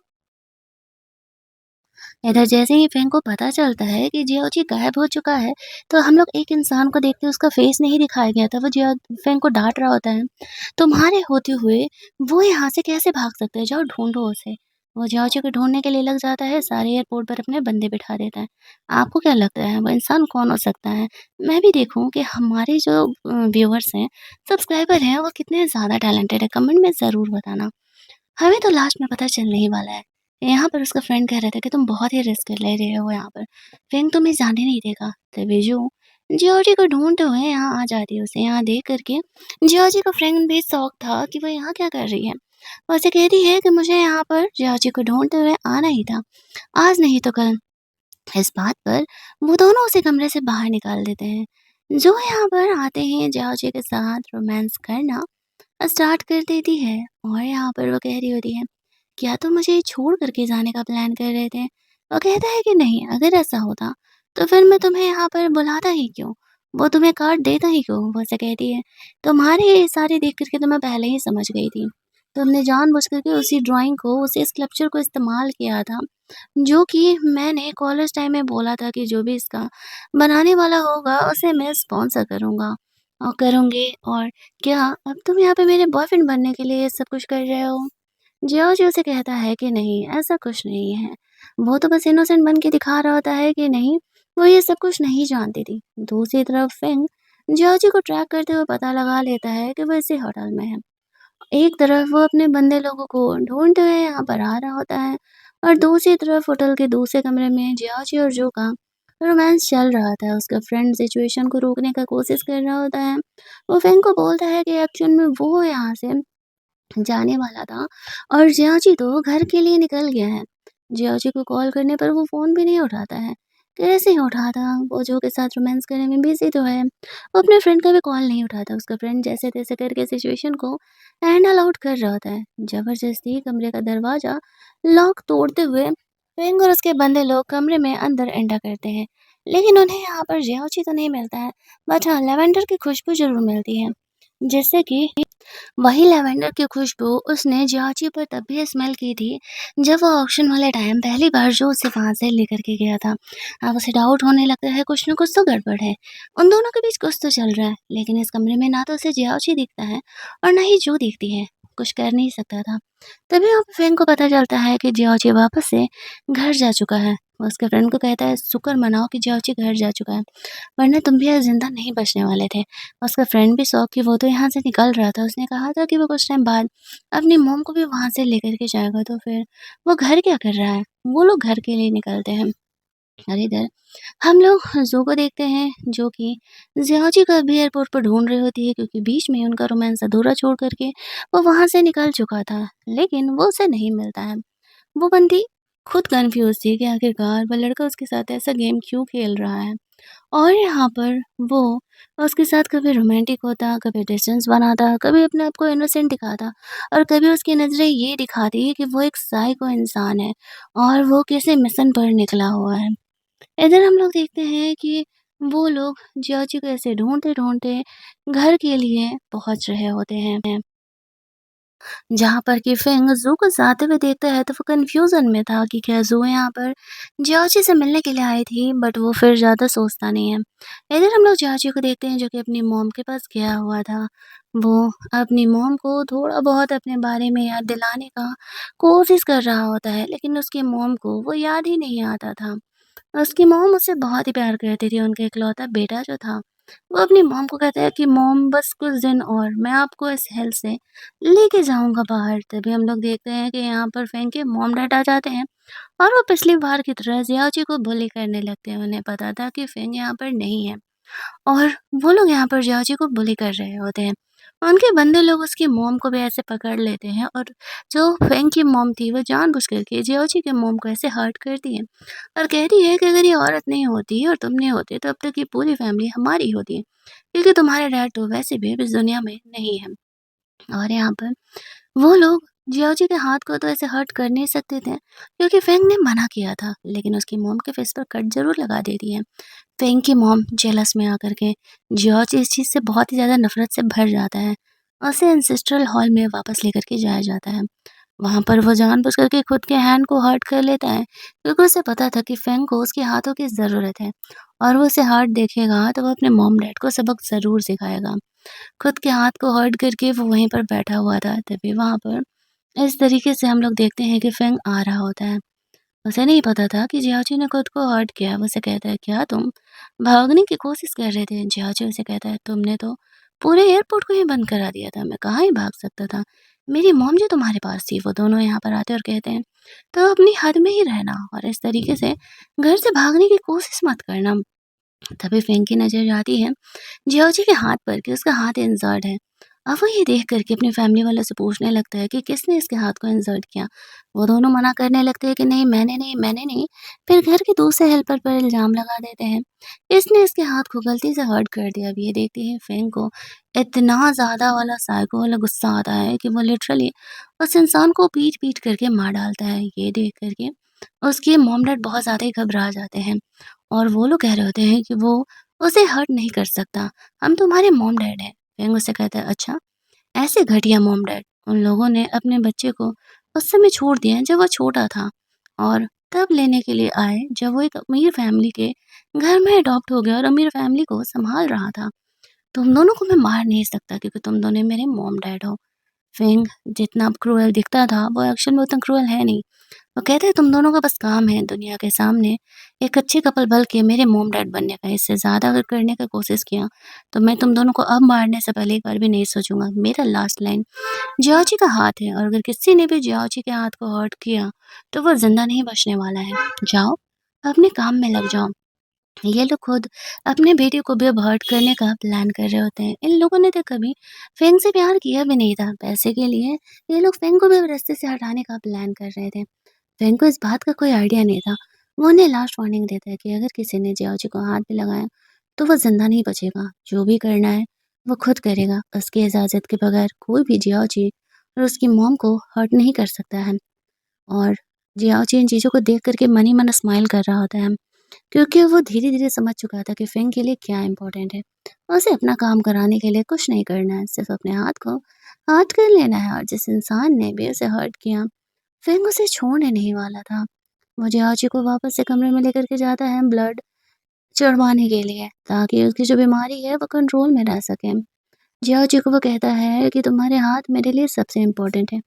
इधर जैसे ही फेंग को पता चलता है कि जियाओजी गायब हो चुका है, तो हम लोग एक इंसान को देखते हैं, उसका फेस नहीं दिखाया गया था। वो जिया फेंग को डाँट रहा होता है, तुम्हारे होते हुए वो यहाँ से कैसे भाग सकता है? जाओ ढूँढो उसे। वो जियाओजी को ढूँढने के लिए लग जाता है, सारे एयरपोर्ट पर अपने बंदे बिठा देता है। आपको क्या लगता है वो इंसान कौन हो सकता है? मैं भी देखूँ कि हमारे जो व्यूअर्स हैं, सब्सक्राइबर हैं, वो कितने ज़्यादा टैलेंटेड है, कमेंट में ज़रूर बताना। हमें तो लास्ट में पता चलने ही वाला है। यहाँ पर उसका फ्रेंड कह रहा था कि तुम बहुत ही रिस्क ले रहे हो यहाँ पर। फ्रेंड तुम्हें जाने नहीं देगा। तभी जो जॉर्जी को ढूँढते हुए यहाँ आ जाती है। उसे यहाँ देख कर के जॉर्जी का फ्रेंड भी शॉक था कि वो यहाँ क्या कर रही है। वो उसे कहती है कि मुझे यहाँ पर जॉर्जी को ढूँढते हुए आना ही था। आज नहीं तो कल। इस बात पर वो दोनों उसे कमरे से बाहर निकाल देते हैं। जो यहाँ पर आते हैं जॉर्जी के साथ रोमांस करना स्टार्ट कर देती है और यहाँ पर वो कह रही होती है, क्या तुम मुझे छोड़ कर के जाने का प्लान कर रहे थे? वो कहता है कि नहीं, अगर ऐसा होता तो फिर मैं तुम्हें यहाँ पर बुलाता ही क्यों? वो तुम्हें कार्ड देता ही क्यों? वो उसे कहती है, तुम्हारे ये इशारे देख कर के तो मैं पहले ही समझ गई थी। तुमने जानबूझ कर के उसी ड्राइंग को, उसी स्कल्पचर को इस्तेमाल किया था, जो कि मैंने कॉलेज टाइम में बोला था कि जो भी इसका बनाने वाला होगा उसे मैं स्पॉन्सर करूँगा और करूँगी। और क्या अब तुम यहाँ पे मेरे बॉयफ्रेंड बनने के लिए ये सब कुछ कर रहे हो? जॉर्ज उसे कहता है कि नहीं, ऐसा कुछ नहीं है। वो तो बस इनोसेंट बन के दिखा रहा होता है कि नहीं, वो ये सब कुछ नहीं जानती थी। दूसरी तरफ फिंग जॉर्जी को ट्रैक करते हुए पता लगा लेता है कि वो इसी होटल में है। एक तरफ वो अपने बंदे लोगों को ढूंढते हुए यहाँ पर आ रहा होता है और दूसरी तरफ होटल के दूसरे कमरे में जॉर्जी और जो का रोमांस चल रहा था। उसका फ्रेंड सिचुएशन को रोकने का कोशिश कर रहा होता है। वो फिंग को बोलता है कि एक्चुअल में वो यहाँ से जाने वाला था और जियाची तो घर के लिए निकल गया है। जियाची को कॉल करने पर वो फ़ोन भी नहीं उठाता है। कैसे ही उठाता? वो जो के साथ रोमांस करने में बिज़ी तो है। वो अपने फ्रेंड का भी कॉल नहीं उठाता। उसका फ्रेंड जैसे-तैसे करके सिचुएशन को हैंडल आउट कर रहा होता है। ज़बरदस्ती कमरे का दरवाज़ा लॉक तोड़ते हुए फेंग और उसके बंदे लोग कमरे में अंदर एंटर करते हैं। लेकिन उन्हें यहाँ पर जियाची तो नहीं मिलता है, बट हाँ, लैवेंडर की खुशबू ज़रूर मिलती है। जिससे कि वही लैवेंडर की खुशबू उसने जियाची पर तब भी स्मेल की थी, जब वो ऑक्शन वाले टाइम पहली बार जो उसे वहाँ से लेकर के गया था। अब उसे डाउट होने लगता है, कुछ न कुछ तो गड़बड़ है। उन दोनों के बीच कुछ तो चल रहा है, लेकिन इस कमरे में ना तो उसे जियाची दिखता है और ना ही जो दिखती है। कुछ कर नहीं सकता था। तभी अब फेंग को पता चलता है कि जियाची वापस से घर जा चुका है। वो उसके फ्रेंड को कहता है, शुक्र मनाओ कि जियाची घर जा चुका है, वरना तुम भी आज ज़िंदा नहीं बचने वाले थे। उसका फ्रेंड भी शॉक कि वो तो यहाँ से निकल रहा था। उसने कहा था कि वो कुछ टाइम बाद अपनी मॉम को भी वहाँ से लेकर के जाएगा, तो फिर वो घर क्या कर रहा है? वो लोग घर के लिए निकलते हैं और इधर हम लोग ज़ू को देखते हैं, जो कि ज़ियाओजी को अभी एयरपोर्ट पर ढूँढ रही होती है, क्योंकि बीच में उनका रोमांस अधूरा छोड़ कर के वो वहाँ से निकल चुका था, लेकिन वो उसे नहीं मिलता है। वो बंदी खुद कन्फ्यूज़ थी कि आखिरकार वो लड़का उसके साथ ऐसा गेम क्यों खेल रहा है। और यहाँ पर वो उसके साथ कभी रोमांटिक होता, कभी डिस्टेंस बनाता, कभी अपने आप को इनोसेंट दिखाता और कभी उसकी नज़रें ये दिखाती कि वो एक साइको इंसान है और वो किसी मिशन पर निकला हुआ है। इधर हम लोग देखते हैं कि वो लोग जियाची को ऐसे ढूँढते-ढूँढते घर के लिए पहुँच रहे होते हैं। जहाँ पर कि फिंग ज़ू को जाते हुए देखता है, तो वो कन्फ्यूज़न में था कि क्या ज़ू यहाँ पर जियाची से मिलने के लिए आई थी, बट वो फिर ज़्यादा सोचता नहीं है। इधर हम लोग जियाची को देखते हैं, जो कि अपनी मॉम के पास गया हुआ था। वो अपनी मॉम को थोड़ा बहुत अपने बारे में याद दिलाने का कोशिश कर रहा होता है, लेकिन उसकी मॉम को वो याद ही नहीं आता था। उसकी मॉम उससे बहुत ही प्यार करती थी, उनका इकलौता बेटा जो था, वो अपनी मॉम को कहता है कि मॉम बस कुछ दिन और, मैं आपको इस हेल्थ से लेके जाऊँगा बाहर। तभी हम लोग देखते हैं कि यहाँ पर फेंग के मॉम-डैड आ जाते हैं और वो पिछली बार की तरह जियाओजी को बुली करने लगते हैं। उन्हें पता था कि फेंग यहाँ पर नहीं है। और वो लोग यहाँ पर जियाओजी को बुली कर रहे होते हैं। उनके बंदे लोग उसकी मॉम को भी ऐसे पकड़ लेते हैं और जो फेंग की मॉम थी वो जानबूझ करके जियाओजी के मॉम को ऐसे हर्ट करती है और कहती है कि अगर ये औरत नहीं होती और तुम नहीं होते तो अब तक ये पूरी फैमिली हमारी होती, क्योंकि तुम्हारे डैड तो वैसे भी अब इस दुनिया में नहीं है। और यहाँ पर वो लोग जियाओजी के हाथ को तो ऐसे हर्ट कर नहीं सकते थे क्योंकि फेंग ने मना किया था, लेकिन उसकी मॉम के फेस पर कट ज़रूर लगा देती है। फेंग की मॉम जेलस में आकर के जॉर्ज इस चीज़ से बहुत ही ज़्यादा नफ़रत से भर जाता है। उसे एंसेस्ट्रल हॉल में वापस लेकर के जाया जाता है। वहाँ पर वो जानबूझ करके खुद के हैंड को हर्ट कर लेता है क्योंकि उसे पता था कि फेंग को उसके हाथों की ज़रूरत है और वो उसे हर्ट देखेगा तो वो अपने मॉम डैड को सबक ज़रूर सिखाएगा। खुद के हाथ को हर्ट करके वो वहीं पर बैठा हुआ था, तभी वहाँ पर इस तरीके से हम लोग देखते हैं कि फेंग आ रहा होता है। उसे नहीं पता था कि जियाची ने खुद को हर्ट किया। वो उसे कहता है, क्या तुम भागने की कोशिश कर रहे थे? जियाची उसे कहता है, तुमने तो पूरे एयरपोर्ट को ही बंद करा दिया था, मैं कहाँ ही भाग सकता था। मेरी मॉम जो तुम्हारे पास थी, वो दोनों यहाँ पर आते और कहते हैं, तो अपनी हद में ही रहना और इस तरीके से घर से भागने की कोशिश मत करना। तभी फेंग की नज़र जाती है जियाची के हाथ पर कि उसका हाथ इंजर्ड है। अब वो ये देख कर के अपनी फैमिली वालों से पूछने लगता है कि किसने इसके हाथ को इंजर्ड किया। वो दोनों मना करने लगते हैं कि नहीं, मैंने नहीं, मैंने नहीं। फिर घर के दूसरे हेल्पर पर इल्ज़ाम लगा देते हैं, इसने इसके हाथ को गलती से हर्ट कर दिया। अब ये देखती है फेंग को इतना ज़्यादा वाला साइको वाला गुस्सा आता है कि वो लिटरली उस इंसान को पीट-पीट करके मार डालता है। ये देख कर के उसके मॉम-डैड बहुत ज़्यादा ही घबरा जाते हैं और वो लोग कह रहे होते हैं कि वो उसे हर्ट नहीं कर सकता, हम तुम्हारे मॉम-डैड हैं। फेंग उससे कहता है, अच्छा, ऐसे घटिया मॉम-डैड उन लोगों ने अपने बच्चे को उस समय छोड़ दिया जब वो छोटा था और तब लेने के लिए आए जब वो एक अमीर फैमिली के घर में अडॉप्ट हो गया और अमीर फैमिली को सँभाल रहा था। तुम दोनों को मैं मार नहीं सकता क्योंकि तुम दोनों मेरे मॉम-डैड हो। फेंग जितना क्रूअल दिखता था, वो एक्चुअल में उतना क्रूअल है नहीं। वो कहते हैं तुम दोनों का बस काम है दुनिया के सामने एक अच्छे कपल बन के मेरे मॉम डैड बनने का। इससे ज़्यादा अगर करने का कोशिश किया तो मैं तुम दोनों को अब मारने से पहले एक बार भी नहीं सोचूंगा। मेरा लास्ट लाइन जियाची का हाथ है और अगर किसी ने भी जियाची के हाथ को हर्ट किया तो वो जिंदा नहीं बचने वाला है। जाओ, अपने काम में लग जाओ। ये लोग खुद अपने बेटे को भी अब हर्ट करने का प्लान कर रहे होते हैं। इन लोगों ने तो कभी फेंग से प्यार किया भी नहीं था, पैसे के लिए ये लोग फेंग को भी अब रास्ते से हटाने का प्लान कर रहे थे। फेंग को इस बात का कोई आइडिया नहीं था। वो उन्हें लास्ट वार्निंग देता है कि अगर किसी ने जियाओजी को हाथ भी लगाया तो वो ज़िंदा नहीं बचेगा। जो भी करना है वो खुद करेगा। उसकी इजाज़त के बगैर कोई भी जियाओजी और उसकी मॉम को हर्ट नहीं कर सकता है। और जियाओजी इन चीज़ों को देख कर के मन ही मन स्माइल कर रहा होता है क्योंकि वो धीरे-धीरे समझ चुका था कि फेंग के लिए क्या इम्पोर्टेंट है। उसे अपना काम कराने के लिए कुछ नहीं करना है, सिर्फ़ अपने हाथ को हर्ट कर लेना है और जिस इंसान ने भी उसे हर्ट किया, फेंग उसे छोड़ने नहीं वाला था। वो जियाची को वापस से कमरे में लेकर के जाता है ब्लड चढ़वाने के लिए ताकि उसकी जो बीमारी है वो कंट्रोल में रह सके। जियाची को वो कहता है कि तुम्हारे हाथ मेरे लिए सबसे इम्पोर्टेंट है।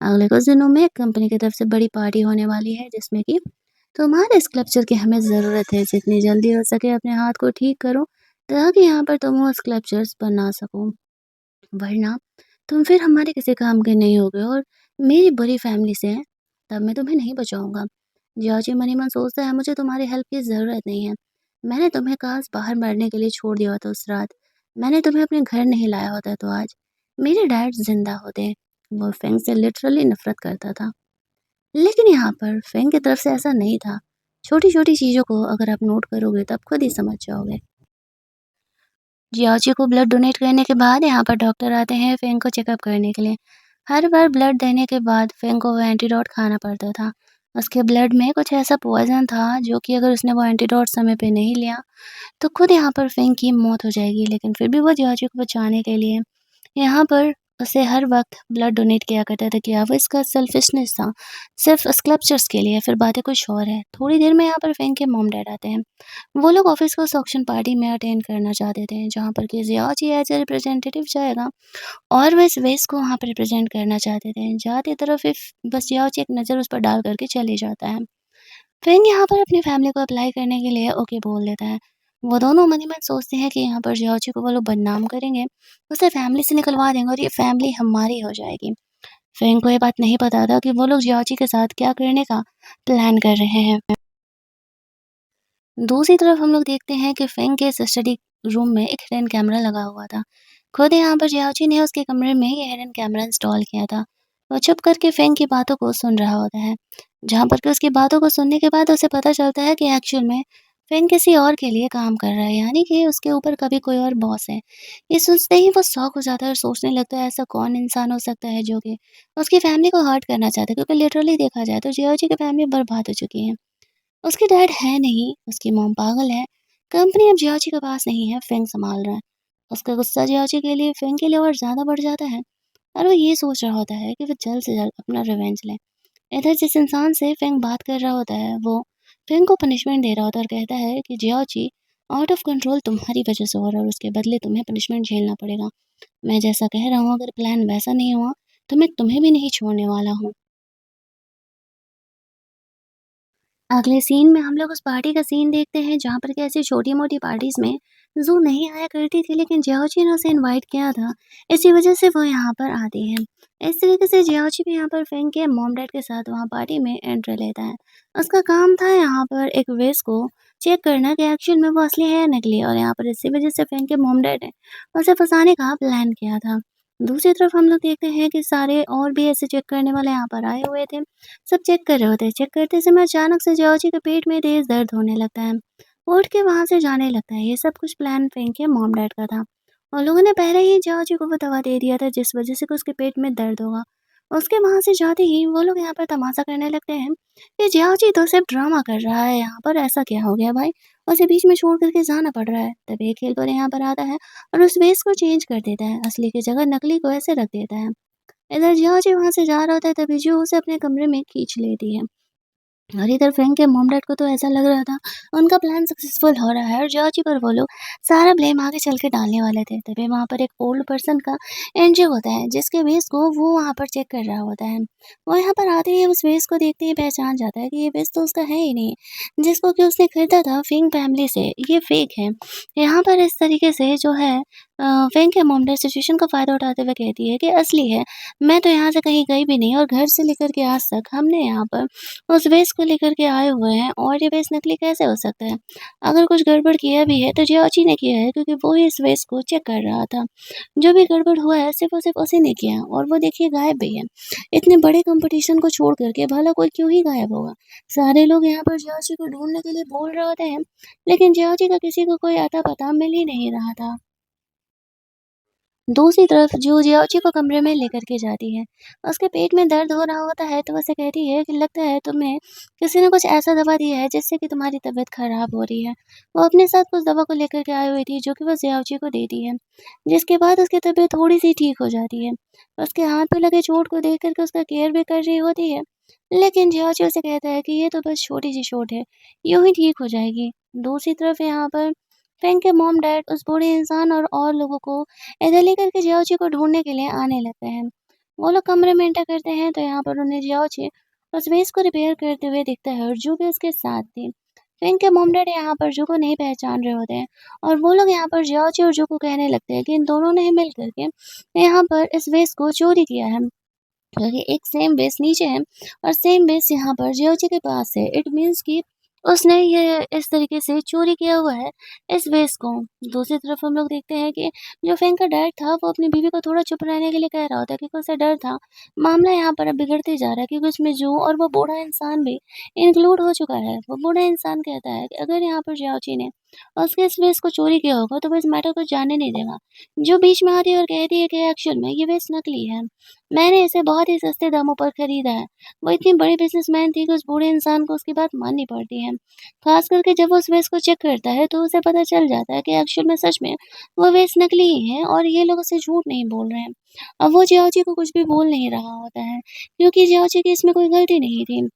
अगले कुछ दिनों में कंपनी की तरफ से बड़ी पार्टी होने वाली है जिसमें कि तुम्हारे स्कल्पचर की हमें ज़रूरत है। जितनी जल्दी हो सके अपने हाथ को ठीक करो ताकि यहाँ पर तुम वो स्कल्पचर्स बना सको, वरना तुम फिर हमारे किसी काम के नहीं होगे और मेरी बुरी फैमिली से हैं, तब मैं तुम्हें नहीं बचाऊँगा। जॉर्जी मनी मन सोचता है, मुझे तुम्हारी हेल्प की ज़रूरत नहीं है। मैंने तुम्हें काश बाहर मरने के लिए छोड़ दिया होता उस रात। मैंने तुम्हें अपने घर नहीं लाया होता तो आज मेरे डैड ज़िंदा होते। वो फेंग से लिटरली नफ़रत करता था। लेकिन यहाँ पर फेंग की तरफ से ऐसा नहीं था। छोटी-छोटी चीज़ों को अगर आप नोट करोगे तो आप खुद ही समझ जाओगे। जियाची को ब्लड डोनेट करने के बाद यहाँ पर डॉक्टर आते हैं फेंग को चेकअप करने के लिए। हर बार ब्लड देने के बाद फेंग को वो एंटीडोट खाना पड़ता था। उसके ब्लड में कुछ ऐसा पॉइज़न था जो कि अगर उसने वो एंटीडोट समय पे नहीं लिया तो खुद यहाँ पर फेंग की मौत हो जाएगी। लेकिन फिर भी वो जियाची को बचाने के लिए यहाँ पर उसे हर वक़्त ब्लड डोनेट किया करता था। क्या वो इसका सेल्फिशनेस था, सिर्फ़ स्कल्पचर्स के लिए, फिर बातें कुछ और है। थोड़ी देर में यहाँ पर फेंग के मॉम-डैड आते हैं। वो लोग ऑफ़िस को ऑक्शन पार्टी में अटेंड करना चाहते थे, जहाँ पर कि ज़ियाओजी एज़ अ रिप्रेजेंटेटिव जाएगा और वो इस वेस को वहाँ पे रिप्रेजेंट करना चाहते थे। जाते तरफ बस ज़ियाओजी एक नज़र उस पर डाल कर के चले जाता है। फिंग यहाँ पर अपनी फैमिली को अप्लाई करने के लिए ओके बोल देता है। वो दोनों मन ही मन सोचते हैं कि यहाँ पर जियाची को वो लोग बदनाम करेंगे, उसे फैमिली से निकलवा देंगे और ये फैमिली हमारी हो जाएगी। फेंग को ये बात नहीं पता था कि वो लोग जियाची के साथ क्या करने का प्लान कर रहे हैं। दूसरी तरफ हम लोग देखते हैं कि फेंग के स्टडी रूम में एक हिडन कैमरा लगा हुआ था। खुद यहाँ पर जियाची ने उसके कमरे में ये हिडन कैमरा इंस्टॉल किया था। वो छुप करके फेंग की बातों को सुन रहा होता है, जहाँ पर कि उसकी बातों को सुनने के बाद उसे पता चलता है कि एक्चुअल में फेंग किसी और के लिए काम कर रहा है, यानी कि उसके ऊपर कभी कोई और बॉस है। ये सोचते ही वो शॉक हो जाता है और सोचने लगता है ऐसा कौन इंसान हो सकता है जो कि उसकी फैमिली को हर्ट करना चाहता है, क्योंकि लिटरली देखा जाए तो जियाची की फैमिली बर्बाद हो चुकी है। उसके डैड है नहीं, उसकी मॉम पागल है, कंपनी अब जियाची के पास नहीं है, फेंग सँभाल रहा है। उसका गुस्सा जियाची के लिए फेंग के लिए और ज़्यादा बढ़ जाता है और वो ये सोच रहा होता है कि वो जल्द से जल्द अपना रिवेंज ले। इधर जिस इंसान से फेंग बात कर रहा होता है, वो फेंग को पनिशमेंट दे रहा होता है और कहता है कि जियाची आउट ऑफ कंट्रोल तुम्हारी वजह से हो रहा है और उसके बदले तुम्हें पनिशमेंट झेलना पड़ेगा। मैं जैसा कह रहा हूँ अगर प्लान वैसा नहीं हुआ, तो मैं तुम्हें भी नहीं छोड़ने वाला हूँ। अगले सीन में हम लोग उस पार्टी का सीन देखते हैं जहाँ पर कि ऐसी छोटी-मोटी पार्टीज़ में ज़ू नहीं आया करती थी, लेकिन जियाओची ने उसे इनवाइट किया था, इसी वजह से वो यहाँ पर आती है। इस तरीके से जियाओची भी यहाँ पर फेंग के मॉम-डैड के साथ वहाँ पार्टी में एंट्री लेता है। उसका काम था यहाँ पर एक वेस को चेक करना कि एक्चुअल में वो असली है या नकली, और यहाँ पर इसी वजह से फेंग के मॉम-डैड ने उसे फँसाने का प्लान किया था। दूसरी तरफ हम लोग देखते हैं कि सारे और भी ऐसे चेक करने वाले यहाँ पर आए हुए थे। सब चेक कर रहे होते हैं। चेक करते समय अचानक से जॉर्जी के पेट में तेज़ दर्द होने लगता है। वो उठ के वहाँ से जाने लगता है। ये सब कुछ प्लान फेंक के मॉम डैड का था। और लोगों ने पहले ही जॉर्जी को वो दवा दे दिया था जिस वज़ह से कि उसके पेट में दर्द होगा। उसके वहाँ से जाते ही वो लोग यहाँ पर तमाशा करने लगते हैं कि जॉर्जी तो सिर्फ ड्रामा कर रहा है, यहाँ पर ऐसा क्या हो गया भाई? उसे बीच में छोड़ कर के जाना पड़ रहा है। तभी एक हेल्पर यहाँ पर आता है और उस वेश को चेंज कर देता है। असली की जगह नकली को ऐसे रख देता है। इधर जॉर्जी वहाँ से जा रहा होता है तभी जो उसे अपने कमरे में खींच लेती है। और इधर फ्रैंक के मॉम-डैड को तो ऐसा लग रहा था उनका प्लान सक्सेसफुल हो रहा है और जॉर्जी पर वो लोग सारा ब्लेम आगे चल के डालने वाले थे। तभी वहाँ पर एक ओल्ड पर्सन का एंट्री होता है जिसके वेस को वो वहाँ पर चेक कर रहा होता है। वो यहाँ पर आते ही उस वेस को देखते ही पहचान जाता है कि ये वेस तो उसका है ही नहीं, जिसको कि उसने खरीदा था फिंग फैमिली से, ये फेक है। यहाँ पर इस तरीके से जो है फिंग के मॉम-डैड सिचुएशन का फ़ायदा उठाते हुए कहती है कि असली है, मैं तो यहाँ से कहीं गई भी नहीं और घर से लेकर के आज तक हमने यहाँ पर उस वेस्ट को लेकर के आए हुए हैं और ये वेस्ट नकली कैसे हो सकता है? अगर कुछ गड़बड़ किया भी है तो जियाची ने किया है, क्योंकि वो ही इस वेस्ट को चेक कर रहा था। जो भी गड़बड़ हुआ है सिर्फ़ और सिर्फ़ उसी ने किया है और वो देखिए गायब भी है। इतने बड़े कॉम्पिटिशन को छोड़ कर के भला कोई क्यों ही गायब होगा? सारे लोग यहाँ पर जियाची को ढूँढने के लिए बोल रहे होते हैं, लेकिन जियाची का किसी को कोई अता-पता मिल ही नहीं रहा था। दूसरी तरफ जो जियाची को कमरे में लेकर के जाती है, उसके पेट में दर्द हो रहा होता है तो वो उसे कहती है कि लगता है तुम्हें किसी ने कुछ ऐसा दवा दिया है जिससे कि तुम्हारी तबीयत खराब हो रही है। वो अपने साथ कुछ दवा को लेकर के आई हुई थी जो कि वो जियाची को देती है, जिसके बाद उसकी तबीयत थोड़ी-सी ठीक हो जाती है। उसके हाथ पे लगे चोट को देख कर के उसका केयर भी कर रही होती है, लेकिन जियाची उसे कहता है कि ये तो बस छोटी-सी चोट है, यूँ ही ठीक हो जाएगी। दूसरी तरफ यहाँ पर फ्रैंक के मॉम-डैड उस बूढ़े इंसान और लोगों को इधर लेकर के जियाओची को ढूँढने के लिए आने लगते हैं। वो लोग कमरे में एंटर करते हैं तो यहाँ पर उन्हें जियाओची उस वेस को रिपेयर करते हुए दिखता है और जू भी उसके साथ थी। तो इनके मॉम-डैडी यहाँ पर जू को नहीं पहचान रहे होते हैं और वो लोग यहाँ पर जियाओची और जू को कहने लगते हैं कि इन दोनों ने ही मिल कर के यहाँ पर इस वेस को चोरी किया है। क्योंकि एक सेम बेस नीचे है और सेम बेस यहाँ पर जियोची के पास है। इट मीन्स कि उसने ये इस तरीके से चोरी किया हुआ है इस बेस को। दूसरी तरफ हम लोग देखते हैं कि जो फेंग का डैड था वो अपनी बीवी को थोड़ा चुप रहने के लिए कह रहा होता है क्योंकि उसे डर था। मामला यहाँ पर अब बिगड़ते जा रहा है क्योंकि उसमें जो और वो बूढ़ा इंसान भी इंक्लूड हो चुका है। वो बूढ़ा इंसान कहता है कि अगर यहाँ पर जियाओची ने उसके इस बेस को चोरी किया होगा तो वो इस मैटर को जानने नहीं देगा। जो बीच में आती है और कहती है कि एक्चुअल में ये बेस नकली है। मैंने इसे बहुत ही सस्ते दामों पर खरीदा है। वो इतनी बड़ी बिज़नेसमैन थी कि उस बूढ़े इंसान को उसकी बात माननी पड़ती है। ख़ास करके जब वो उस वेस को चेक करता है तो उसे पता चल जाता है कि एक्चुअल में सच में वो वेस नकली ही है और ये लोग उसे झूठ नहीं बोल रहे हैं। अब वो जियाओजी को कुछ भी बोल नहीं रहा होता है क्योंकि जियाओजी की इसमें कोई गलती नहीं थी।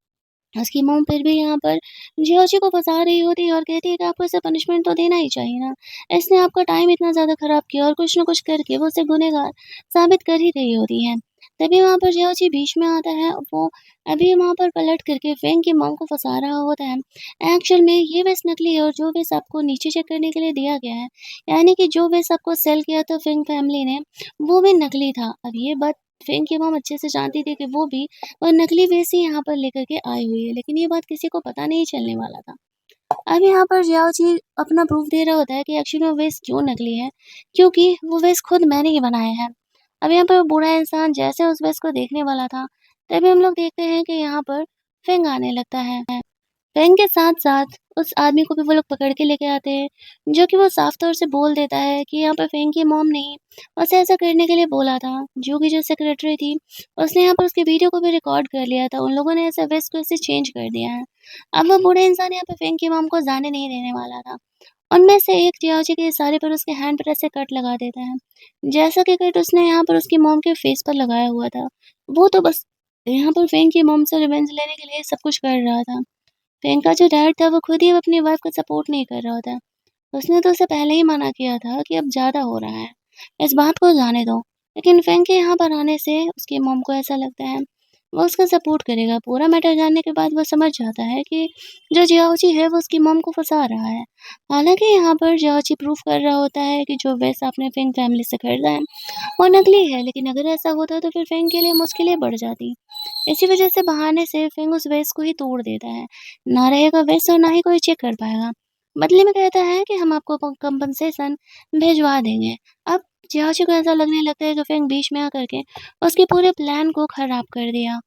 उसकी मॉम फिर भी यहाँ पर जियोची को फँसा रही होती है और कहती है कि आपको इसे पनिशमेंट तो देना ही चाहिए ना। इसने आपका टाइम इतना ज़्यादा ख़राब किया और कुछ न कुछ करके वो उसे गुनहगार साबित कर ही रही होती है। तभी वहाँ पर जियाची बीच में आता है, वो अभी वहाँ पर पलट करके फेंग की मॉम को फँसा रहा होता है। एक्चुअल में ये वेस्ट नकली है और जो वेस्ट आपको नीचे चेक करने के लिए दिया गया है, यानी कि जो वेस्ट आपको सेल किया था फेंग फैमिली ने, वो भी नकली था। अब ये बात फेंग की मॉम अच्छे से जानती थी कि वो भी और नकली वेस्ट ही यहाँ पर लेकर के आई हुई है, लेकिन ये बात किसी को पता नहीं चलने वाला था। अब यहाँ पर जियाओजी अपना प्रूफ दे रहा होता है कि एक्चुअली वो वेस्ट क्यों नकली है, क्योंकि वो वेस्ट खुद मैंने ही बनाया है। अब यहाँ पर वो बूढ़ा इंसान जैसे उस वेस्ट को देखने वाला था, तभी हम लोग देखते हैं कि यहाँ पर फेंग आने लगता है। फेंग के साथ-साथ उस आदमी को भी वो लोग पकड़ के लेके आते हैं, जो कि वो साफ तौर से बोल देता है कि यहाँ पर फेंग की मॉम ने उसे ऐसा करने के लिए बोला था। जो सेक्रेटरी थी, उसने यहाँ पर उसके वीडियो को भी रिकॉर्ड कर लिया था। उन लोगों ने ऐसा वेस्ट को ऐसे चेंज कर दिया है। अब वो बूढ़ा इंसान यहाँ पे फेंग की मॉम को जाने नहीं देने वाला था। उनमें से एक जियाओजी के इशारे पर उसके हैंड पर ऐसे कट लगा देता है। जैसा कि कट उसने यहाँ पर उसकी मॉम के फेस पर लगाया हुआ था। वो तो बस यहाँ पर फेंग की मॉम से रिवेंज लेने के लिए सब कुछ कर रहा था। प्रियंका जो डैड था वो खुद ही अब अपनी वाइफ को सपोर्ट नहीं कर रहा होता। उसने तो उसे पहले ही मना किया था कि अब ज़्यादा हो रहा है, इस बात को जाने दो। लेकिन फेंग के यहाँ पर आने से उसकी मॉम को ऐसा लगता है, वो उसका सपोर्ट करेगा। पूरा मैटर जानने के बाद वो समझ जाता है कि जो जियाओची है वो उसकी मॉम को फँसा रहा है। हालाँकि यहाँ पर जियाओची प्रूफ कर रहा होता है कि जो वेस्ट आपने फेंग फैमिली से खरीदा है, वो नकली है, लेकिन अगर ऐसा होता तो फिर फेंग के लिए मुश्किलें बढ़ जाती। इसी वजह से बहाने से फेंग उस वेस्ट को ही तोड़ देता है। ना रहेगा वेस्ट और ना ही कोई चेक कर पाएगा। बदले में कहता है कि हम आपको कंपनसेशन भिजवा देंगे। अब जियाची को ऐसा लगने लगता है कि फेंग बीच में आकर के उसके पूरे प्लान को खराब कर दिया।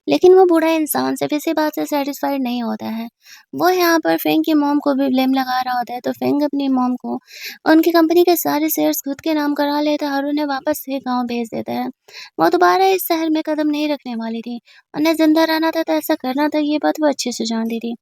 लेकिन वो बूढ़ा इंसान सिर्फ़ इसी बात से सैटिस्फाइड नहीं होता है। वो यहाँ पर फेंग की मॉम को भी ब्लेम लगा रहा होता है, तो फेंग अपनी मॉम को उनकी कंपनी के सारे शेयर्स खुद के नाम करा लेता है और उन्हें वापस से गाँव भेज देता है। वो दोबारा इस शहर में कदम नहीं रखने वाली थी। उन्हें ज़िंदा रहना था तो ऐसा करना था, ये बात वो अच्छे से जानती थी।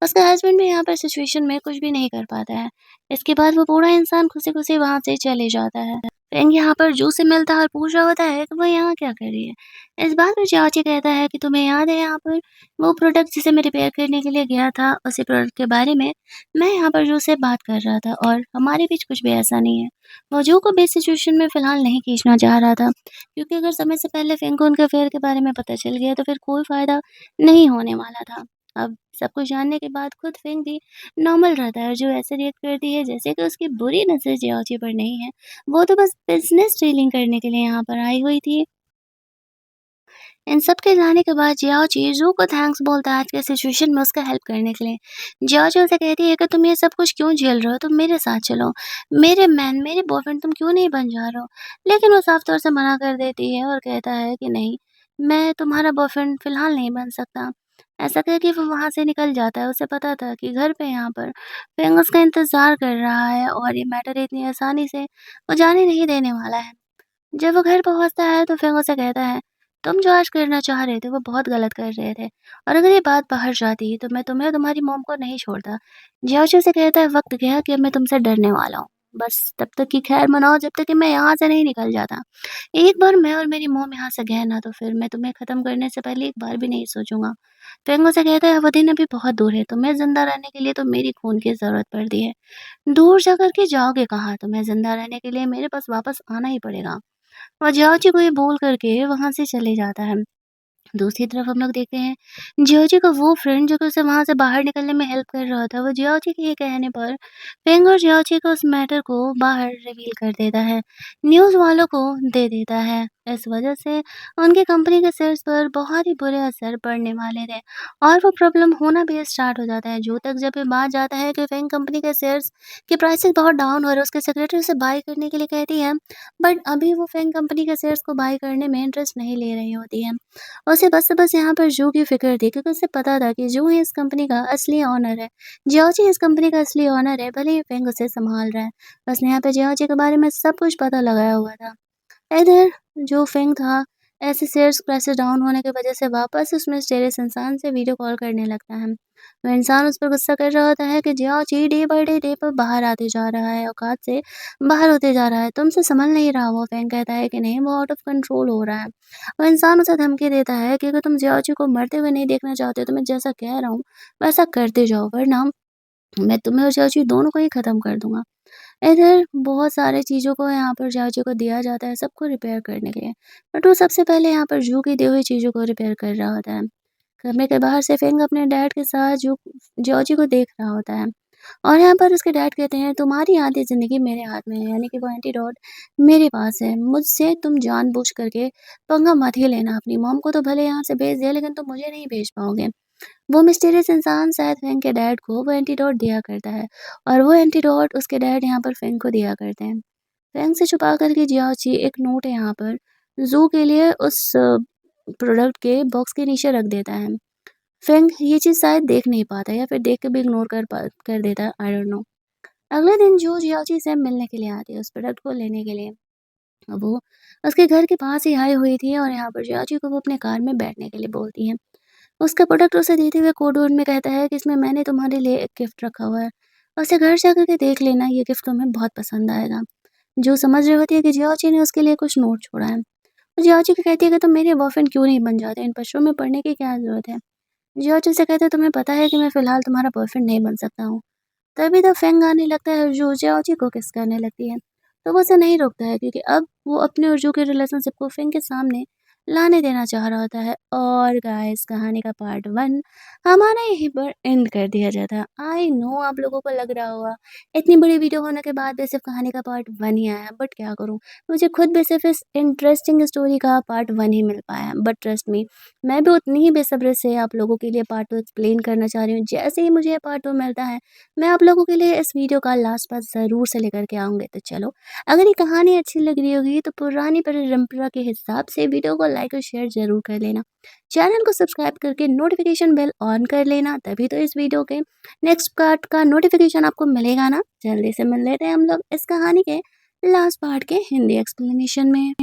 उसका हस्बैंड भी यहाँ पर सिचुएशन में कुछ भी नहीं कर पाता है। इसके बाद वो बूढ़ा इंसान खुशी-खुशी वहाँ से चले जाता है। फेंग यहाँ पर जू से मिलता है और पूछ रहा होता है कि वो यहाँ क्या कर रही है। इस बात पर चाची कहता है कि तुम्हें याद है यहाँ पर वो प्रोडक्ट जिसे मैं रिपेयर करने के लिए गया था, उसी प्रोडक्ट के बारे में मैं यहाँ पर जू से बात कर रहा था और हमारे बीच कुछ भी ऐसा नहीं है। वो जू को भी इस सिचुएशन में फ़िलहाल नहीं खींचना चाह रहा था, क्योंकि अगर समय से पहले फेंग को उनके अफ़ेयर के बारे में पता चल गया तो फिर कोई फ़ायदा नहीं होने वाला था। अब सब कुछ जानने के बाद खुद फेंग भी नॉर्मल रहता है, जो ऐसे रिएक्ट करती है जैसे कि उसकी बुरी नज़र जियाची पर नहीं है। वो तो बस बिज़नेस डीलिंग करने के लिए यहाँ पर आई हुई थी। इन सब के जाने के बाद जियाओ चीज़ू को थैंक्स बोलता है आज के सिचुएशन में उसका हेल्प करने के लिए। जियाओ जी उसे कहती है कि तुम ये सब कुछ क्यों झेल रहे हो? तुम मेरे साथ चलो। मेरे मैन, मेरे बॉयफ्रेंड तुम क्यों नहीं बन जा रहे हो? लेकिन वो साफ तौर से मना कर देती है और कहता है कि नहीं, मैं तुम्हारा बॉयफ्रेंड फ़िलहाल नहीं बन सकता। ऐसा कह के वो वहाँ से निकल जाता है। उसे पता था कि घर पे यहाँ पर फेंग उसका इंतज़ार कर रहा है और ये मैटर इतनी आसानी से वो जाने नहीं देने वाला है। जब वो घर पहुँचता है तो फिर उसे कहता है, तुम जो आज करना चाह रहे थे वो बहुत गलत कर रहे थे और अगर ये बात बाहर जाती तो मैं तुम्हें और तुम्हारी मॉम को नहीं छोड़ता। जियाओ से कहता है वक़्त गया कि अब मैं तुमसे डरने वाला हूँ। बस तब तक की खैर मनाओ जब तक कि मैं यहाँ से नहीं निकल जाता। एक बार मैं और मेरी मॉम यहाँ से गए ना तो फिर मैं तुम्हें ख़त्म करने से पहले एक बार भी नहीं सोचूँगा। फिर उसे कहता है वो दिन अभी बहुत दूर है, तुम्हें ज़िंदा रहने के लिए तो मेरी खून की ज़रूरत पड़ती है। दूर जाकर के जाओगे कहाँ? तुम्हें ज़िंदा रहने के लिए मेरे पास वापस आना ही पड़ेगा। और जियाची को ये बोल करके वहाँ से चले जाता है। दूसरी तरफ हम लोग देखते हैं जियाची का वो फ्रेंड जो कि उसे वहाँ से बाहर निकलने में हेल्प कर रहा था, वो जियाची के ये कहने पर फेंग और जियाची को उस मैटर को बाहर रिवील कर देता है, न्यूज़ वालों को दे देता है। इस वजह से उनकी कंपनी के शेयर्स पर बहुत ही बुरे असर पड़ने वाले थे और वो प्रॉब्लम होना भी स्टार्ट हो जाता है। जो तक जब ये बात जाता है कि फेंग कंपनी के शेयर्स की प्राइसेस बहुत डाउन हो रहे हैं, उसके सेक्रेटरी उसे बाय करने के लिए कहती है, बट अभी वो फेंग कंपनी के शेयर्स को बाय करने में इंटरेस्ट नहीं ले रही होती है। उसे बस यहाँ पर जू की फ़िक्र थी, क्योंकि उसे पता था कि जू ही इस कंपनी का असली ओनर है। जियाओची इस कंपनी का असली ओनर है, भले ही फेंग उसे सँभाल रहा है। उसने यहाँ पे जियाओची के बारे में सब कुछ पता लगाया हुआ था। इधर जो फेंग था, ऐसे शेयर्स प्राइसेस डाउन होने की वजह से वापस उस मिस्टीरियस इंसान से वीडियो कॉल करने लगता है। वो इंसान उस पर गुस्सा कर रहा होता है कि जियाओची डे बाय डे पर बाहर आते जा रहा है, औकात से बाहर होते जा रहा है, तुमसे संभल नहीं रहा। वो फेंग कहता है कि नहीं, वो आउट ऑफ कंट्रोल हो रहा है। वो इंसान उसे धमकी देता है कि अगर तुम जियाओची को मरते हुए नहीं देखना चाहते हो तो मैं जैसा कह रहा हूँ वैसा करते जाओ, वरना मैं तुम्हें और चाची दोनों को ही ख़त्म कर दूँगा। इधर बहुत सारे चीज़ों को यहाँ पर चाची को दिया जाता है सबको रिपेयर करने के लिए। बट वो सबसे पहले यहाँ पर जू की दी हुई चीज़ों को रिपेयर कर रहा होता है। कमरे के बाहर से फेंग अपने डैड के साथ जो जॉर्जी को देख रहा होता है और यहाँ पर उसके डैड कहते हैं तुम्हारी आधी ज़िंदगी मेरे हाथ में है, यानी कि वो एंटीडोट मेरे पास है। मुझसे तुम जानबूझ करके पंगा मत ही लेना। अपनी मॉम को तो भले यहाँ से भेज दिया लेकिन तुम मुझे नहीं भेज पाओगे। वो मिस्टीरियस इंसान शायद फेंग के डैड को वो एंटीडोट दिया करता है और वो एंटीडोट उसके डैड यहाँ पर फेंग को दिया करते हैं। फेंग से छुपा कर के जियाची एक नोट है यहाँ पर ज़ू के लिए उस प्रोडक्ट के बॉक्स के नीचे रख देता है। फेंग ये चीज़ शायद देख नहीं पाता या फिर देख के भी इग्नोर कर देता है, आई डोंट नो। अगले दिन जो जियाची से मिलने के लिए आती है उस प्रोडक्ट को लेने के लिए, वो उसके घर के पास ही आई हुई थी और यहाँ पर जियाची को वो अपने कार में बैठने के लिए बोलती है। उसका प्रोडक्ट उसे देते हुए कोड वर्ड में कहता है कि इसमें मैंने तुम्हारे लिए एक गिफ्ट रखा हुआ है। उसे घर जाकर के देख लेना, ये गिफ्ट तुम्हें बहुत पसंद आएगा। जो समझ रही होती है कि जियाची ने उसके लिए कुछ नोट छोड़ा है। तो जियाची को कहती है कि तुम मेरे बॉयफ्रेंड क्यों नहीं बन जाते, इन पत्रों में पढ़ने की क्या ज़रूरत है। जियाची से कहते हैं तुम्हें पता है कि मैं फ़िलहाल तुम्हारा बॉयफ्रेंड नहीं बन सकता हूँ। तभी तो फेंग आने लगता है और जो जियाची को किस करने लगती है। तो वो उसे नहीं रोकता है क्योंकि अब वो अपने और जू के रिलेशनशिप को फेंग के सामने लाने देना चाह रहा होता है। और गाइस कहानी का पार्ट 1 हमारा यहीं पर एंड कर दिया जाता है। आई नो आप लोगों को लग रहा होगा इतनी बड़ी वीडियो होने के बाद भी सिर्फ कहानी का पार्ट 1 ही आया, बट क्या करूँ, मुझे खुद भी सिर्फ इस इंटरेस्टिंग स्टोरी का पार्ट 1 ही मिल पाया। बट ट्रस्ट मी, मैं भी उतनी ही बेसब्री से आप लोगों के लिए पार्ट 2 एक्सप्लेन करना चाह रही हूँ। जैसे ही मुझे ये पार्ट 2 मिलता है मैं आप लोगों के लिए इस वीडियो का लास्ट पार्ट ज़रूर से लेकर के आऊँगी। तो चलो, अगर ये कहानी अच्छी लग रही होगी तो पुरानी परंपरा के हिसाब से वीडियो को लाइक और शेयर ज़रूर कर लेना। चैनल को सब्सक्राइब करके नोटिफिकेशन बेल ऑन कर लेना, तभी तो इस वीडियो के नेक्स्ट पार्ट का नोटिफिकेशन आपको मिलेगा ना। जल्दी से मिल लेते हैं हम लोग इस कहानी के लास्ट पार्ट के हिंदी एक्सप्लेनेशन में।